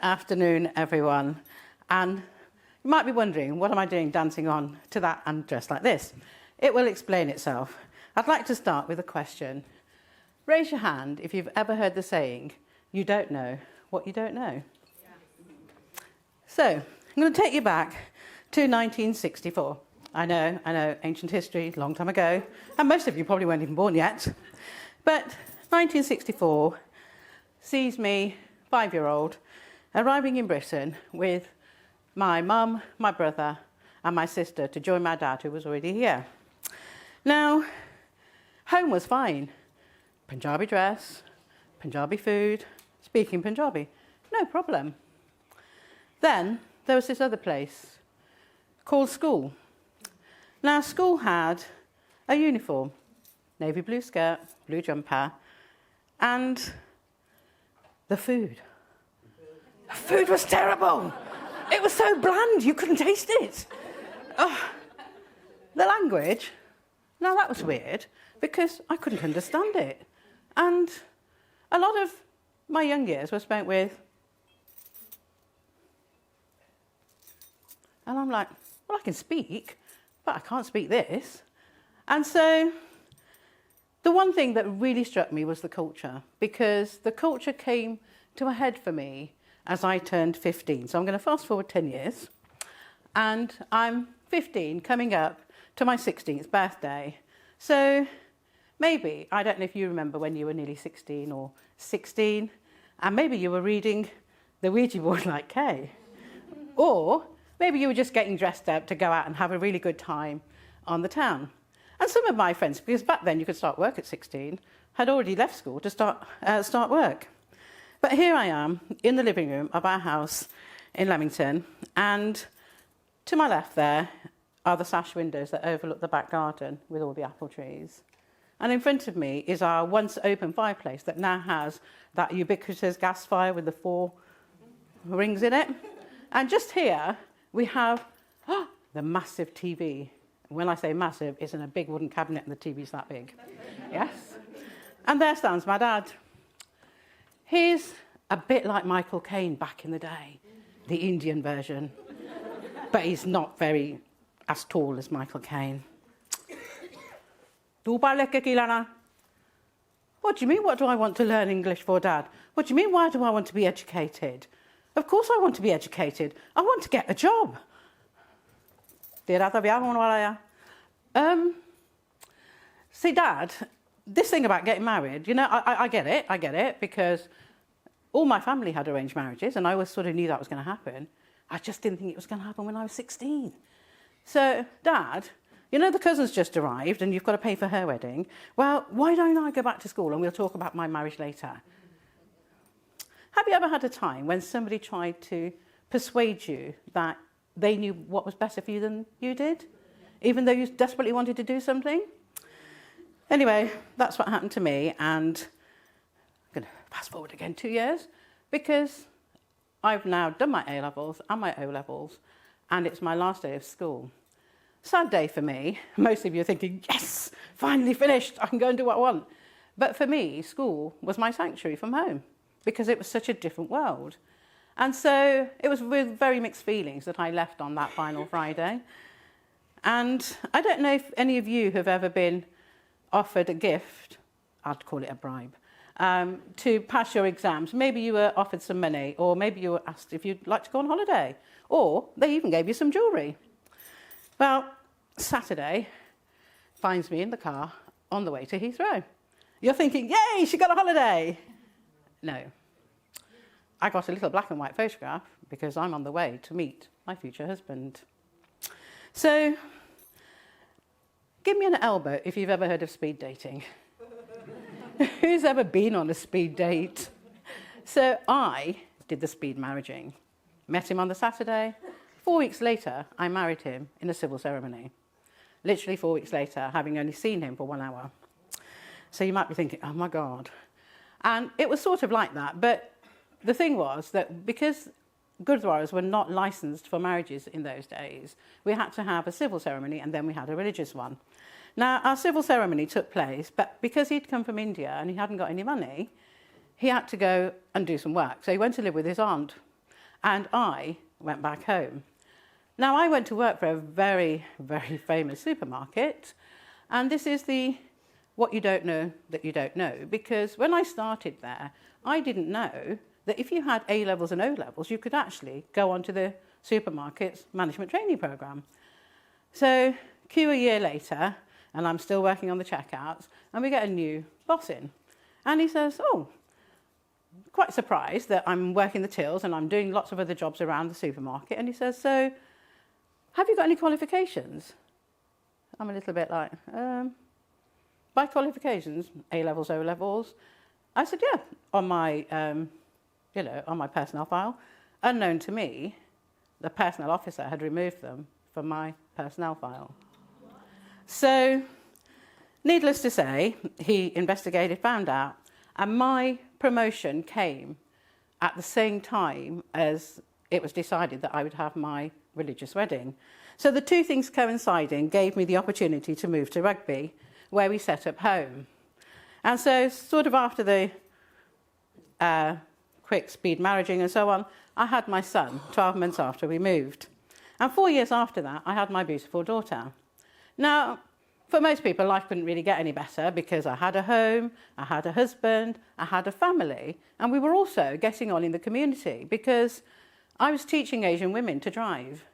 afternoon, everyone. And you might be wondering, what am I doing dancing on to that and dressed like this? It will explain itself. I'd like to start with a question. Raise your hand if you've ever heard the saying, you don't know what you don't know. So, I'm going to take you back to 1964. I know, ancient history, long time ago. And most of you probably weren't even born yet. But 1964 sees me, 5-year-old, arriving in Britain with my mum, my brother, and my sister to join my dad, who was already here. Now, home was fine. Punjabi dress, Punjabi food, speaking Punjabi, no problem. Then there was this other place called school. Now, school had a uniform, navy blue skirt, blue jumper, and the food. The food was terrible. It was so bland, you couldn't taste it. Oh. The language, now that was weird, because I couldn't understand it. And a lot of my young years were spent with, and I'm like, well, I can speak, but I can't speak this. And so the one thing that really struck me was the culture, because the culture came to a head for me as I turned 15. So I'm going to fast forward 10 years, and I'm 15 coming up to my 16th birthday. So maybe, I don't know if you remember when you were nearly 16 or 16, and maybe you were reading the Ouija board like Kay. Or maybe you were just getting dressed up to go out and have a really good time on the town. And some of my friends, because back then you could start work at 16, had already left school to start work. But here I am in the living room of our house in Leamington, and to my left there are the sash windows that overlook the back garden with all the apple trees. And in front of me is our once open fireplace that now has that ubiquitous gas fire with the 4 rings in it. And just here we have the massive TV. When I say massive, it's in a big wooden cabinet and the TV's that big. Yes? And there stands my dad. He's a bit like Michael Caine back in the day, the Indian version. But he's not very as tall as Michael Caine. What do you mean, what do I want to learn English for, Dad? What do you mean, why do I want to be educated? Of course I want to be educated. I want to get a job. See, Dad, this thing about getting married, you know, I get it, because all my family had arranged marriages, and I always sort of knew that was going to happen. I just didn't think it was going to happen when I was 16. So, Dad, you know the cousin's just arrived and you've got to pay for her wedding. Well, why don't I go back to school and we'll talk about my marriage later? Have you ever had a time when somebody tried to persuade you that they knew what was better for you than you did, even though you desperately wanted to do something? Anyway, that's what happened to me, and I'm going to fast forward again 2 years, because I've now done my A-levels and my O-levels, and it's my last day of school. Sad day for me. Most of you are thinking, yes, finally finished, I can go and do what I want. But for me, school was my sanctuary from home, because it was such a different world. And so it was with very mixed feelings that I left on that final Friday. And I don't know if any of you have ever been offered a gift, I'd call it a bribe, to pass your exams. Maybe you were offered some money, or maybe you were asked if you'd like to go on holiday, or they even gave you some jewellery. Well, Saturday finds me in the car on the way to Heathrow. You're thinking, yay, she got a holiday. No. I got a little black and white photograph because I'm on the way to meet my future husband. So, give me an elbow if you've ever heard of speed dating. Who's ever been on a speed date? So I did the speed marriaging. Met him on the Saturday. 4 weeks later, I married him in a civil ceremony. Literally 4 weeks later, having only seen him for 1 hour. So you might be thinking, oh my God. And it was sort of like that, but the thing was that because Gurdwaras were not licensed for marriages in those days, we had to have a civil ceremony and then we had a religious one. Now, our civil ceremony took place, but because he'd come from India and he hadn't got any money, he had to go and do some work. So he went to live with his aunt. and I went back home. Now, I went to work for a very, very famous supermarket, and this is the what you don't know that you don't know, because when I started there, I didn't know that if you had A levels and O levels, you could actually go onto the supermarket's management training program. So, cue a year later, and I'm still working on the checkouts, and we get a new boss in. And he says, oh, quite surprised that I'm working the tills and I'm doing lots of other jobs around the supermarket. And he says, so, have you got any qualifications? I'm a little bit like, by qualifications, A levels, O levels. I said, yeah, on my, on my personnel file. Unknown to me, the personnel officer had removed them from my personnel file. So, needless to say, he investigated, found out, and my promotion came at the same time as it was decided that I would have my religious wedding. So the two things coinciding gave me the opportunity to move to Rugby, where we set up home. And so sort of after the quick speed marriaging and so on, I had my son 12 months after we moved. And 4 years after that, I had my beautiful daughter. Now, for most people, life couldn't really get any better because I had a home, I had a husband, I had a family, and we were also getting on in the community because I was teaching Asian women to drive.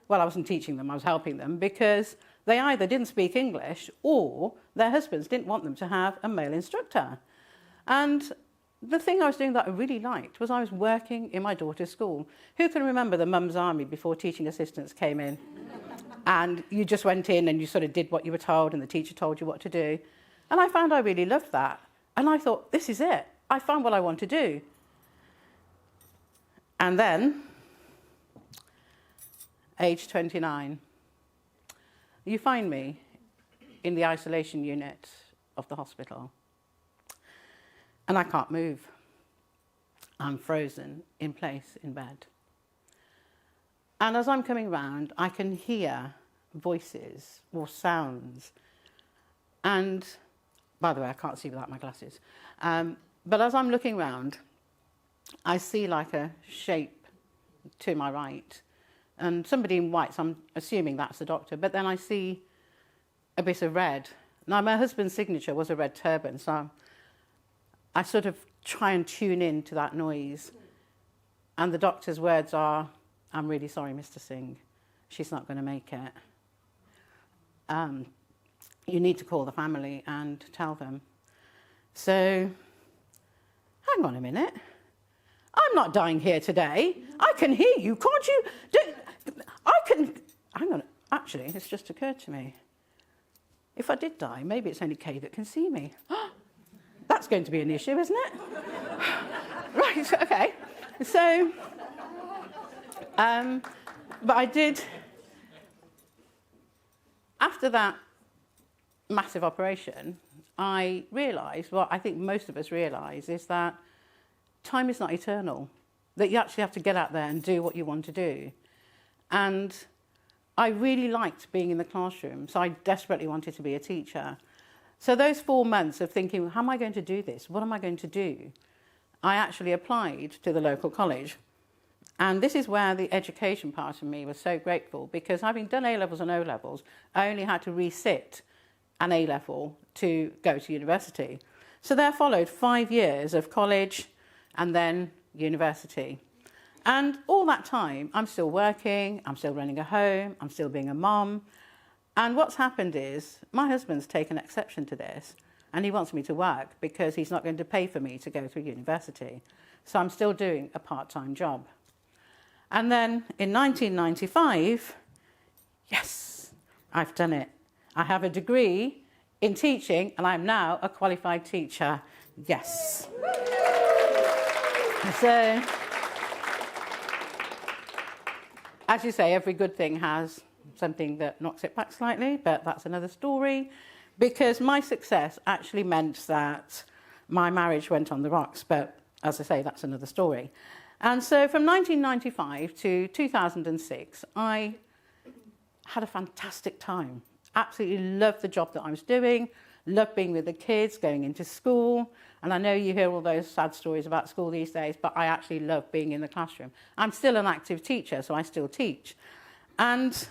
Well, I wasn't teaching them, I was helping them because they either didn't speak English or their husbands didn't want them to have a male instructor. And the thing I was doing that I really liked was I was working in my daughter's school. Who can remember the mum's army before teaching assistants came in? And you just went in and you sort of did what you were told and the teacher told you what to do. And I found I really loved that. And I thought, this is it. I found what I want to do. And then, age 29, you find me in the isolation unit of the hospital. And I can't move. I'm frozen in place in bed. And as I'm coming round, I can hear voices or sounds. And, by the way, I can't see without my glasses. But as I'm looking round, I see like a shape to my right. And somebody in white, so I'm assuming that's the doctor. But then I see a bit of red. Now, my husband's signature was a red turban, so I sort of try and tune in to that noise. And the doctor's words are, I'm really sorry, Mr. Singh. She's not going to make it. You need to call the family and tell them. So, hang on a minute. I'm not dying here today. I can hear you. Can't you? Hang on. Actually, it's just occurred to me. If I did die, maybe it's only Kay that can see me. That's going to be an issue, isn't it? Right, okay. So, but I did, after that massive operation, I realised, what I think most of us realise, is that time is not eternal, that you actually have to get out there and do what you want to do. And I really liked being in the classroom, so I desperately wanted to be a teacher. So those 4 months of thinking, how am I going to do this? What am I going to do? I actually applied to the local college. And this is where the education part of me was so grateful, because having done A-levels and O-levels, I only had to resit an A-level to go to university. So there followed 5 years of college and then university. And all that time, I'm still working, I'm still running a home, I'm still being a mum. And what's happened is, my husband's taken exception to this, and he wants me to work because he's not going to pay for me to go through university. So I'm still doing a part-time job. And then in 1995, yes, I've done it. I have a degree in teaching, and I'm now a qualified teacher. Yes. So, as you say, every good thing has something that knocks it back slightly, but that's another story, because my success actually meant that my marriage went on the rocks, but as I say, that's another story. And so from 1995 to 2006, I had a fantastic time. Absolutely loved the job that I was doing, love being with the kids, going into school. And I know you hear all those sad stories about school these days, but I actually love being in the classroom. I'm still an active teacher, so I still teach. But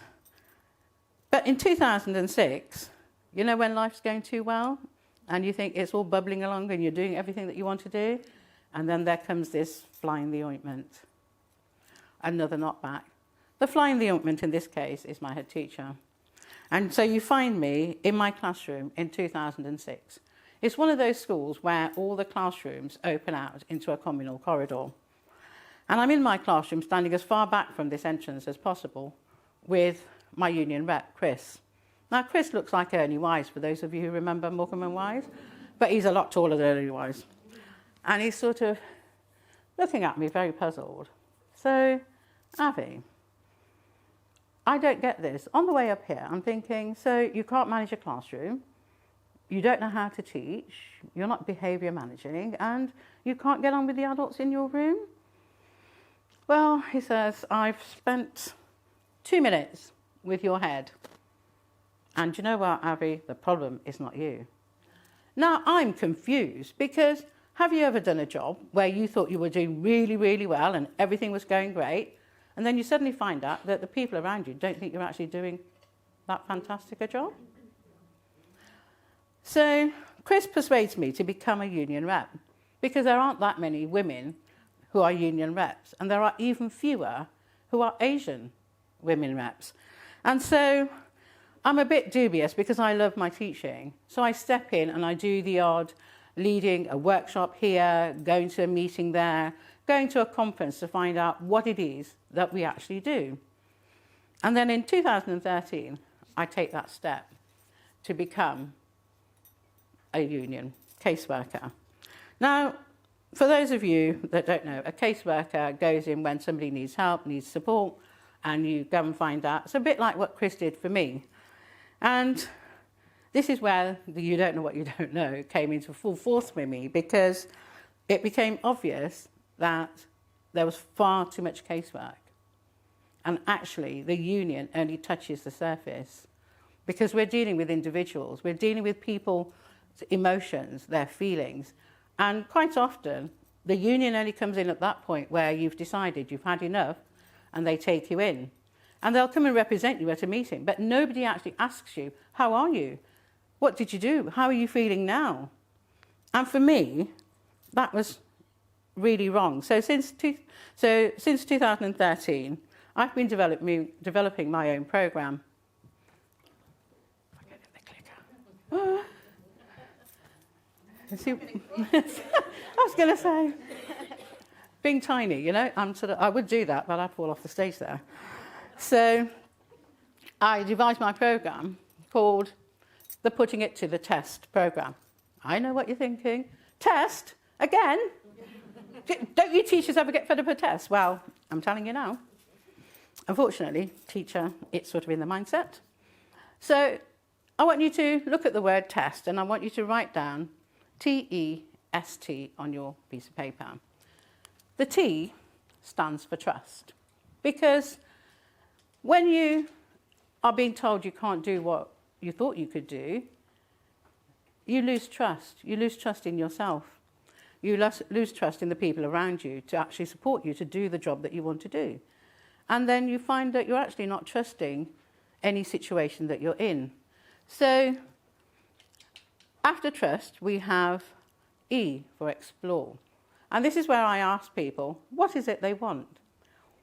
in 2006, you know when life's going too well and you think it's all bubbling along and you're doing everything that you want to do, and then there comes this fly in the ointment. Another knockback. The fly in the ointment in this case is my head teacher. And so you find me in my classroom in 2006. It's one of those schools where all the classrooms open out into a communal corridor. And I'm in my classroom standing as far back from this entrance as possible with my union rep, Chris. Now, Chris looks like Ernie Wise, for those of you who remember Morecambe and Wise, but he's a lot taller than Ernie Wise. And he's sort of looking at me very puzzled. So, Avie, I don't get this. On the way up here, I'm thinking, so you can't manage a classroom, you don't know how to teach, you're not behaviour managing, and you can't get on with the adults in your room? Well, he says, I've spent 2 minutes with your head. And you know what, Avie? The problem is not you. Now, I'm confused because have you ever done a job where you thought you were doing really, really well and everything was going great, and then you suddenly find out that the people around you don't think you're actually doing that fantastic a job? So Chris persuades me to become a union rep because there aren't that many women who are union reps, and there are even fewer who are Asian women reps. And so I'm a bit dubious because I love my teaching. So I step in and I do the odd leading a workshop here, going to a meeting there, going to a conference to find out what it is that we actually do. And then in 2013, I take that step to become a union caseworker. Now, for those of you that don't know, a caseworker goes in when somebody needs help, needs support, and you go and find out. It's a bit like what Chris did for me. And this is where the you don't know what you don't know came into full force with me, because it became obvious that there was far too much casework. And actually, the union only touches the surface, because we're dealing with individuals, we're dealing with people's emotions, their feelings. And quite often, the union only comes in at that point where you've decided you've had enough, and they take you in. And they'll come and represent you at a meeting, but nobody actually asks you, how are you? What did you do? How are you feeling now? And for me, that was really wrong. So since 2013, I've been developing my own program. I was going to say, being tiny, you know, I would do that, but I'd fall off the stage there. So I devised my program called the Putting It to the Test program. I know what you're thinking. Test? Again? Don't you teachers ever get fed up with tests? Well, I'm telling you now. Unfortunately, teacher, it's sort of in the mindset. So I want you to look at the word test, and I want you to write down T-E-S-T on your piece of paper. The T stands for trust, because when you are being told you can't do what you thought you could do, you lose trust. You lose trust in yourself. You lose trust in the people around you to actually support you to do the job that you want to do. And then you find that you're actually not trusting any situation that you're in. So after trust, we have E for explore. And this is where I ask people, what is it they want?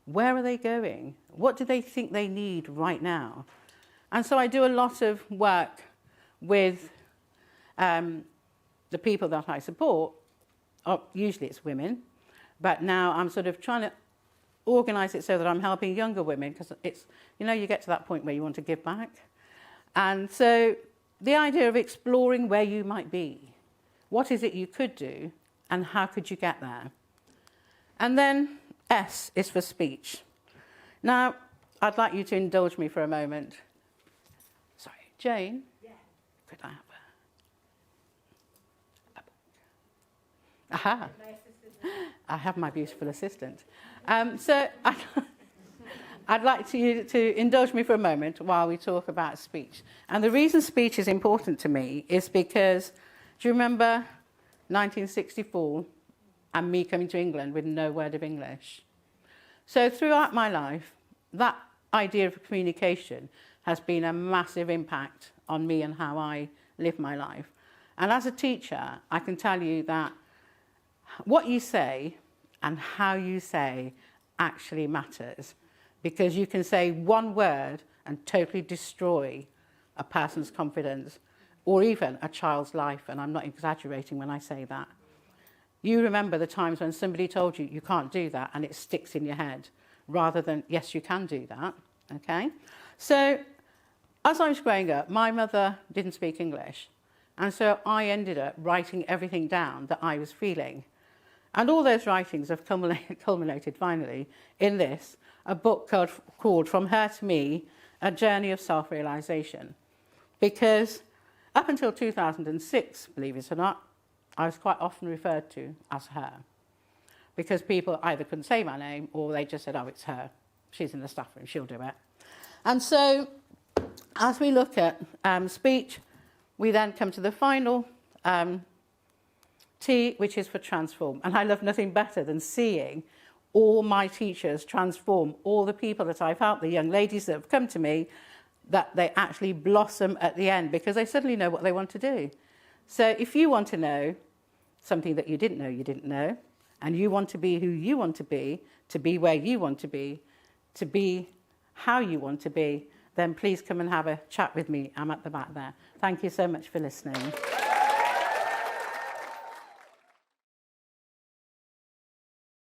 Where are they going? What do they think they need right now? And so I do a lot of work with the people that I support. Usually it's women, but now I'm sort of trying to organise it so that I'm helping younger women, because it's, you know, you get to that point where you want to give back. And so the idea of exploring where you might be, what is it you could do, and how could you get there? And then S is for speech. Now, I'd like you to indulge me for a moment. Sorry, Jane? Yeah. Could I have a book? Aha. I have my beautiful assistant. So I'd like you to indulge me for a moment while we talk about speech. And the reason speech is important to me is because, do you remember 1964 and me coming to England with no word of English? So throughout my life, that idea of communication has been a massive impact on me and how I live my life. And as a teacher, I can tell you that what you say and how you say actually matters, because you can say one word and totally destroy a person's confidence or even a child's life, and I'm not exaggerating when I say that. You remember the times when somebody told you you can't do that and it sticks in your head, rather than, yes, you can do that, okay? So as I was growing up, my mother didn't speak English, and so I ended up writing everything down that I was feeling. And all those writings have culminated finally in this, a book called From Her to Me, A Journey of Self-Realisation. Because up until 2006, believe it or not, I was quite often referred to as her. Because people either couldn't say my name or they just said, oh, it's her. She's in the staff room, she'll do it. And so as we look at speech, we then come to the final T, which is for transform. And I love nothing better than seeing all my teachers transform, all the people that I've helped, the young ladies that have come to me, that they actually blossom at the end because they suddenly know what they want to do. So if you want to know something that you didn't know, and you want to be who you want to be where you want to be how you want to be, then please come and have a chat with me. I'm at the back there. Thank you so much for listening.